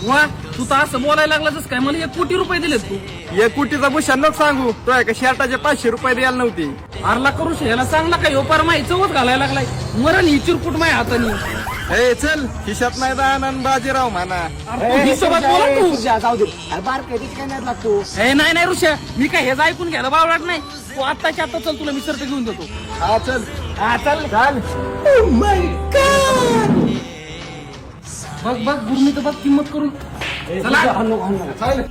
वा तू तर असं बोलायला लागला जस काय मला 1 कोटी रुपये दिलेत तू. 1 कोटीचा भूषण नको सांगू तो एका शर्टाचे 500 रुपये द्यायला नव्हती. आरला करू ह्याला सांगला काय ओपार माही चवत घालायला लागलाय मरण ही चिरकुट माय हातानी. ए चल खिशात नाही दान बाजीराव म्हणा. तू हिशोबात बोला तू. जाऊ दे अरे बार काय नाही लागतो. नाही ऋषा मी काय हेच ऐकून घ्यायला बावळत नाही. तू आत्ताच्या आता चल तुला मी शर्ट घेऊन देतो. हा चल चल चाल. बघ गुरुनी तर बघ किंमत करून. चाल.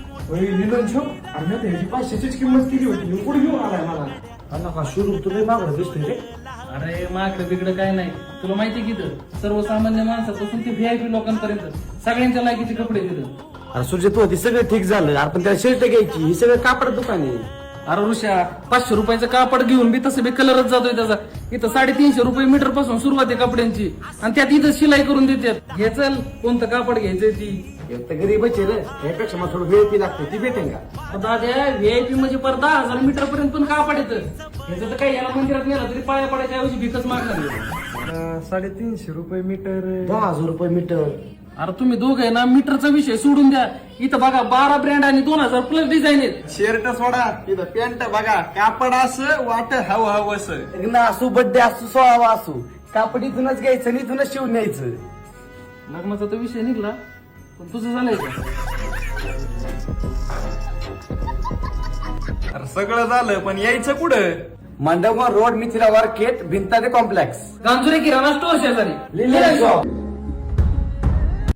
पैशाचीच किंमत किती होती पुढे घेऊन आलाय मला शुरू तुला मागं दिसतोय रे. अरे माकडं बिकडं काय नाही तुला माहिती की इथं सर्वसामान्य माणसापासून ते VIP लोकांपर्यंत सगळ्यांच्या लायकीचे कपडे तिथं. अरे सूर्य तू होती सगळं ठीक झालं आपण त्याला शर्ट घ्यायची ही सगळं कापड दुकान आहे. अरे ऋषा 500 रुपयाचं कापड घेऊन बी तसं बी कलरच जातोय त्याचा. इथं 350 रुपये मीटर पासून सुरुवात आहे कपड्यांची आणि त्यात इथं शिलाई करून देतात. हे चल कोणतं कापड घ्यायचंय ती. तर गरीबच आहे रे यापेक्षा मला थोडं वेळ लागते ती भेटेन का. दाद्या VIP म्हणजे पर 10,000 मीटर पर्यंत पण कापड येतं. ह्याचं तर काही याला मंदिरात नेला तरी पाया पडायच्या ऐवजी भीकच मागणार. 350 रुपये मीटर. 10,000 रुपये मीटर. अरे तुम्ही दोघं आहे ना मीटरचा विषय सोडून द्या. इथं बघा 12 ब्रँड आणि 2000 प्लस डिझाईन आहेत. शर्ट सोडा तिथं पॅन्ट बघा कापड असं वाट हवं असं. लग्न असू बर्थडे असू सोळावा असू कापड इथूनच घ्यायचं आणि इथूनच शिवून न्यायचं. लग्नाचा तर विषय निघला पण तुझं झालंय का? अरे सगळं झालं पण यायचं कुठं. मंडपवर रोड मिथिला मार्केट भिंतादे कॉम्प्लेक्स गांजुरे किराणा स्टोअर शेजारी. लिहिलेलं शॉप.